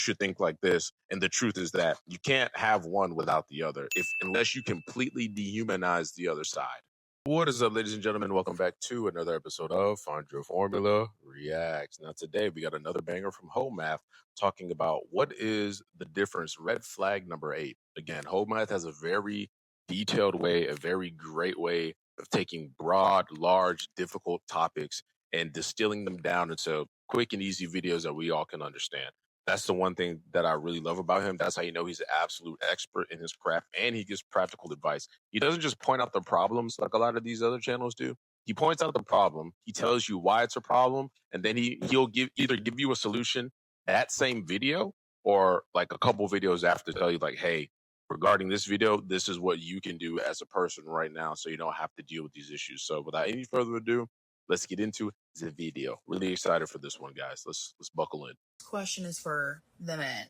should think like this. And the truth is that you can't have one without the other unless you completely dehumanize the other side. What is up, ladies and gentlemen? Welcome back to another episode of Find Your Formula Reacts. Now, today we got another banger from Whole Math talking about what is the difference. Red flag number 8. Again, Whole Math has a very detailed way, a very great way of taking broad, large, difficult topics and distilling them down into quick and easy videos that we all can understand. That's the one thing that I really love about him. That's how you know he's an absolute expert in his craft, and he gives practical advice. He doesn't just point out the problems like a lot of these other channels do. He points out the problem. He tells you why it's a problem, and then he'll either give you a solution that same video or like a couple videos after, tell you like, hey, regarding this video, this is what you can do as a person right now, so you don't have to deal with these issues. So without any further ado, let's get into the video. Really excited for this one, guys. Let's buckle in. This question is for the men.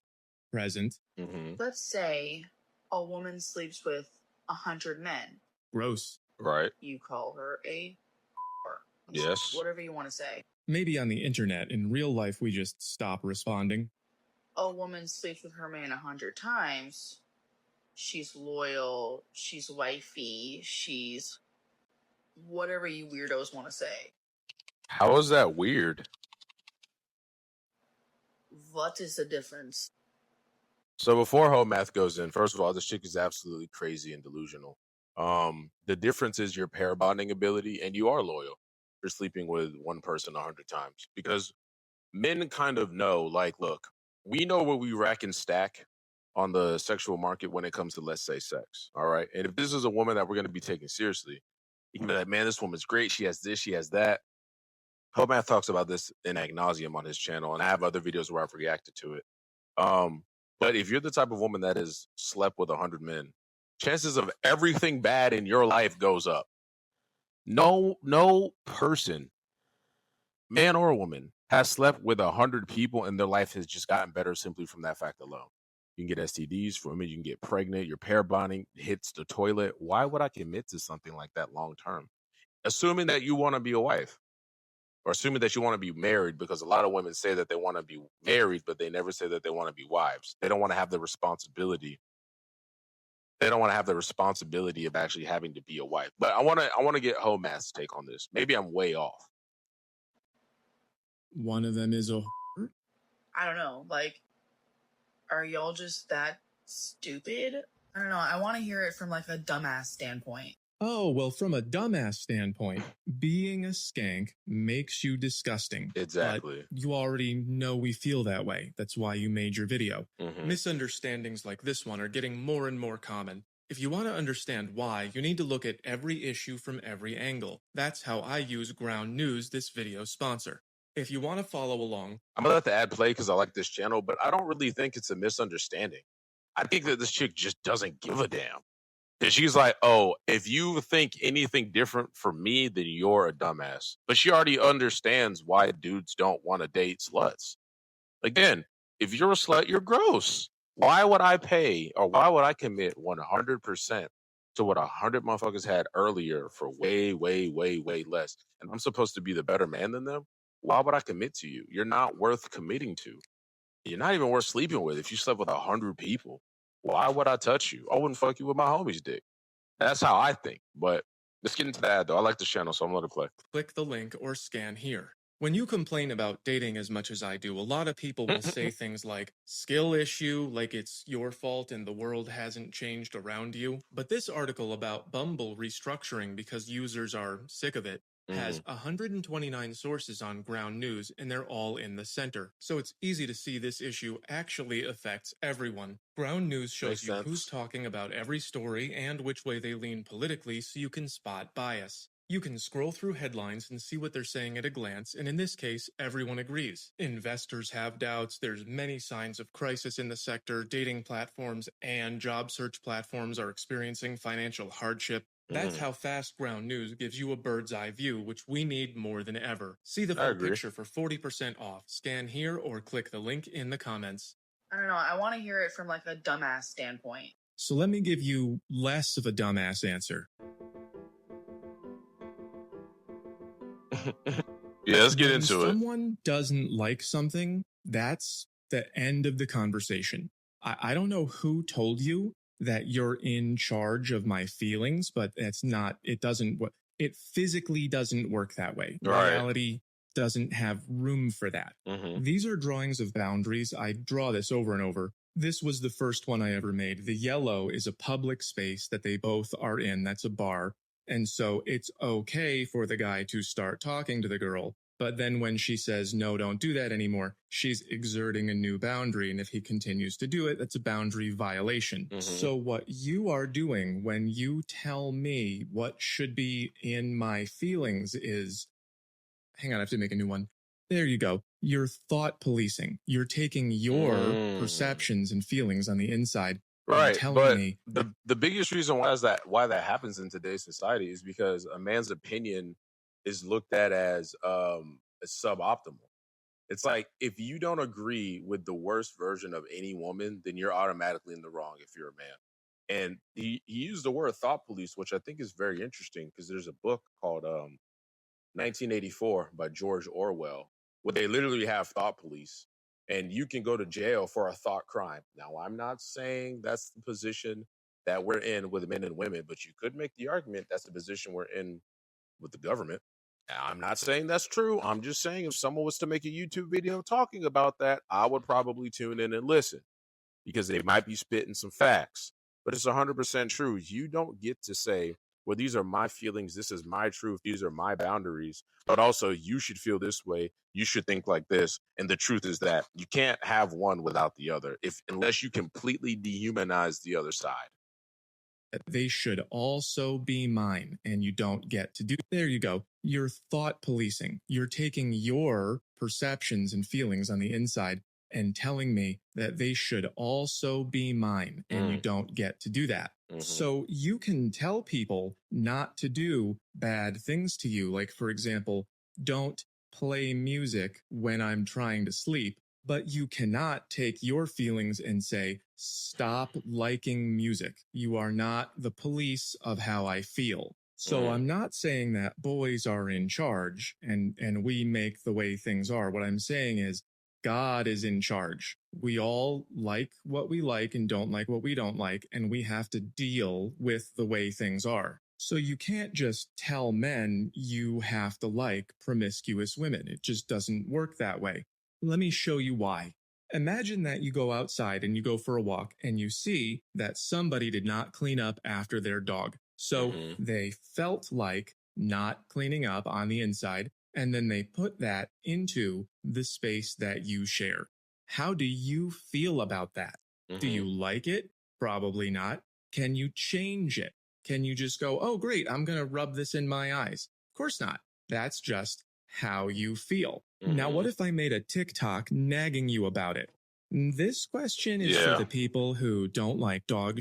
Present. Let's say a woman sleeps with 100 men. Gross. Right. You call her a Yes. whatever you want to say. Maybe on the internet. In real life, we just stop responding. A woman sleeps with her man 100 times. She's loyal. She's wifey. She's whatever you weirdos want to say. How is that weird? What is the difference? So before Whole Math goes in, first of all, this chick is absolutely crazy and delusional. The difference is your pair bonding ability, and you are loyal. You're sleeping with one person 100 times because men kind of know, like, look, we know what we rack and stack on the sexual market when it comes to, let's say, sex. All right. And if this is a woman that we're going to be taking seriously, you can be like, man, this woman's great. She has this, she has that. Whole Math talks about this in ad nauseum on his channel, and I have other videos where I've reacted to it. But if you're the type of woman that has slept with 100 men, chances of everything bad in your life goes up. No person, man or woman, has slept with 100 people and their life has just gotten better simply from that fact alone. You can get STDs from it. You can get pregnant. Your pair bonding hits the toilet. Why would I commit to something like that long term? Assuming that you want to be a wife. Or assuming that you want to be married, because a lot of women say that they want to be married, but they never say that they want to be wives. They don't want to have the responsibility. They don't want to have the responsibility of actually having to be a wife. But I want to get Whole Math's take on this. Maybe I'm way off. One of them is a... I don't know. Like, are y'all just that stupid? I don't know. I want to hear it from like a dumbass standpoint. Oh, well, from a dumbass standpoint, being a skank makes you disgusting. Exactly. But you already know we feel that way. That's why you made your video. Misunderstandings like this one are getting more and more common. If you want to understand why, you need to look at every issue from every angle. That's how I use Ground News, this video's sponsor. If you want to follow along... I'm going to let the ad play because I like this channel, but I don't really think it's a misunderstanding. I think that this chick just doesn't give a damn. And she's like, oh, if you think anything different from me, then you're a dumbass. But she already understands why dudes don't want to date sluts. Again, if you're a slut, you're gross. Why would I pay or why would I commit 100% to what 100 motherfuckers had earlier for way, way, way, way less? And I'm supposed to be the better man than them? Why would I commit to you? You're not worth committing to. You're not even worth sleeping with if you slept with 100 people. Why would I touch you? I wouldn't fuck you with my homie's dick. That's how I think. But let's get into the ad, though. I like this channel, so I'm going to play. Click the link or scan here. When you complain about dating as much as I do, a lot of people will say things like, skill issue, like it's your fault and the world hasn't changed around you. But this article about Bumble restructuring because users are sick of it has 129 sources on Ground News, and they're all in the center. So it's easy to see this issue actually affects everyone. Ground News shows you who's talking about every story and which way they lean politically so you can spot bias. You can scroll through headlines and see what they're saying at a glance, and in this case, everyone agrees. Investors have doubts, there's many signs of crisis in the sector, dating platforms and job search platforms are experiencing financial hardship. That's how fast Ground News gives you a bird's eye view, which we need more than ever. See the full picture for 40% off. Scan here or click the link in the comments. I don't know. I want to hear it from like a dumbass standpoint. So let me give you less of a dumbass answer. Yeah, let's get into it. When someone doesn't like something, that's the end of the conversation. I don't know who told you that you're in charge of my feelings, but that's not, it physically doesn't work that way. Right. Reality doesn't have room for that. These are drawings of boundaries. I draw this over and over. This was the first one I ever made. The yellow is a public space that they both are in. That's a bar. And so it's okay for the guy to start talking to the girl. But then when she says, no, don't do that anymore, she's exerting a new boundary. And if he continues to do it, that's a boundary violation. So what you are doing when you tell me what should be in my feelings is, hang on, I have to make a new one. There you go. You're thought policing. You're taking your perceptions and feelings on the inside and telling me. The biggest reason why that happens in today's society is because a man's opinion is looked at as suboptimal. It's like, if you don't agree with the worst version of any woman, then you're automatically in the wrong if you're a man. And he used the word thought police, which I think is very interesting, because there's a book called 1984 by George Orwell, where they literally have thought police, and you can go to jail for a thought crime. Now, I'm not saying that's the position that we're in with men and women, but you could make the argument that's the position we're in with the government. Now, I'm not saying that's true. I'm just saying, if someone was to make a YouTube video talking about that, I would probably tune in and listen, because they might be spitting some facts. But it's 100% true. You don't get to say, well, these are my feelings, this is my truth, these are my boundaries, but also you should feel this way, you should think like this. And the truth is that you can't have one without the other, unless you completely dehumanize the other side. They should also be mine, and you don't get to do. There you go. You're thought policing. You're taking your perceptions and feelings on the inside and telling me that they should also be mine, and you don't get to do that. So you can tell people not to do bad things to you. Like, for example, don't play music when I'm trying to sleep. But you cannot take your feelings and say, stop liking music. You are not the police of how I feel. So I'm not saying that boys are in charge and we make the way things are. What I'm saying is, God is in charge. We all like what we like and don't like what we don't like, and we have to deal with the way things are. So you can't just tell men you have to like promiscuous women. It just doesn't work that way. Let me show you why. Imagine that you go outside and you go for a walk and you see that somebody did not clean up after their dog. So they felt like not cleaning up on the inside, and then they put that into the space that you share. How do you feel about that? Do you like it? Probably not. Can you change it? Can you just go, oh, great, I'm going to rub this in my eyes? Of course not. That's just how you feel. Now, what if I made a TikTok nagging you about it? This question is for the people who don't like dog.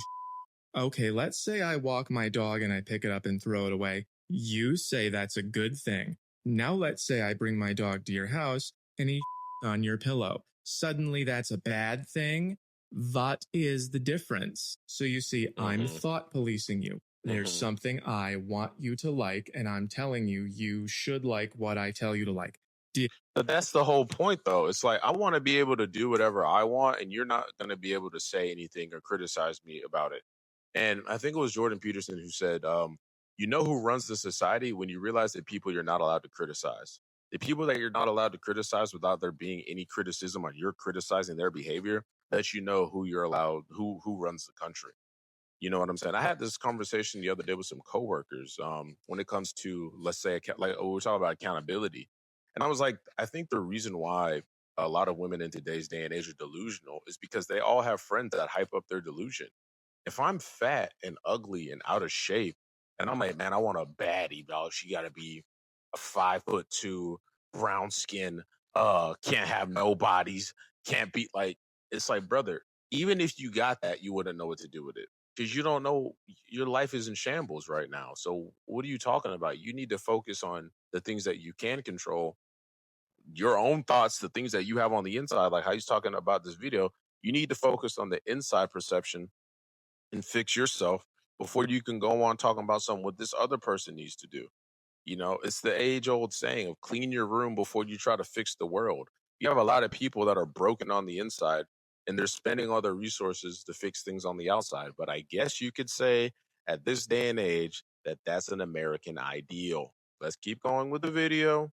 Okay, let's say I walk my dog and I pick it up and throw it away. You say that's a good thing. Now let's say I bring my dog to your house and he on your pillow. Suddenly that's a bad thing. That is the difference. So you see, I'm thought policing you. There's something I want you to like, and I'm telling you, you should like what I tell you to like. But that's the whole point, though. It's like, I want to be able to do whatever I want, and you're not going to be able to say anything or criticize me about it. And I think it was Jordan Peterson who said, you know who runs the society when you realize that people you're not allowed to criticize. The people that you're not allowed to criticize without there being any criticism on you're criticizing their behavior, that you know who you're allowed, who runs the country. You know what I'm saying? I had this conversation the other day with some coworkers when it comes to, let's say, we're talking about accountability. And I was like, I think the reason why a lot of women in today's day and age are delusional is because they all have friends that hype up their delusion. If I'm fat and ugly and out of shape, and I'm like, man, I want a baddie, dog. She got to be a 5'2", brown skin, can't have no bodies, can't be like, it's like, brother, even if you got that, you wouldn't know what to do with it. Because you don't know, your life is in shambles right now. So what are you talking about? You need to focus on the things that you can control, your own thoughts, the things that you have on the inside, like how he's talking about this video. You need to focus on the inside perception and fix yourself before you can go on talking about something what this other person needs to do. You know, it's the age-old saying of clean your room before you try to fix the world. You have a lot of people that are broken on the inside, and they're spending all their resources to fix things on the outside. But I guess you could say at this day and age that that's an American ideal. Let's keep going with the video.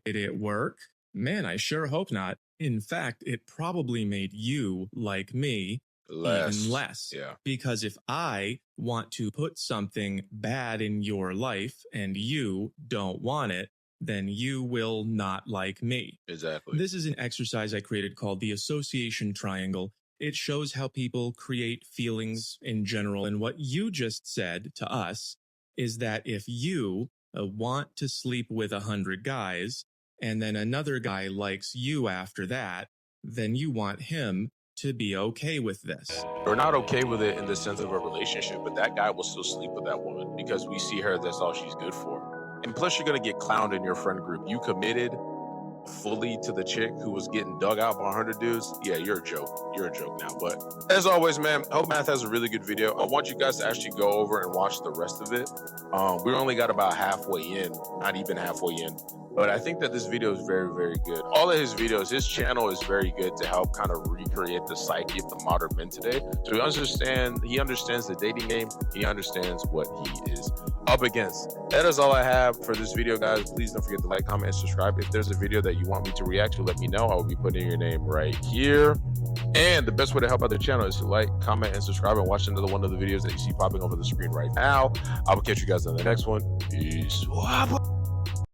Did it work? Man, I sure hope not. In fact, it probably made you, like me, even less. Yeah. Because if I want to put something bad in your life and you don't want it, then you will not like me. Exactly. This is an exercise I created called the association triangle. It shows how people create feelings in general. And what you just said to us is that if you want to sleep with 100 guys, and then another guy likes you after that, then you want him to be okay with this. We're not okay with it in the sense of a relationship, but that guy will still sleep with that woman because we see her, that's all she's good for. And plus, you're going to get clowned in your friend group. You committed fully to the chick who was getting dug out by 100 dudes. Yeah, you're a joke. You're a joke now. But as always, man, Hope Math has a really good video. I want you guys to actually go over and watch the rest of it. We only got about halfway in, not even halfway in. But I think that this video is very, very good. All of his videos, his channel is very good to help kind of recreate the psyche of the modern men today. So he understands the dating game. He understands what he is up against. That is all I have for this video, guys. Please don't forget to like, comment, and subscribe. If there's a video that you want me to react to, let me know. I will be putting your name right here. And the best way to help out the channel is to like, comment, and subscribe and watch another one of the videos that you see popping over the screen right now. I will catch you guys on the next one. Peace.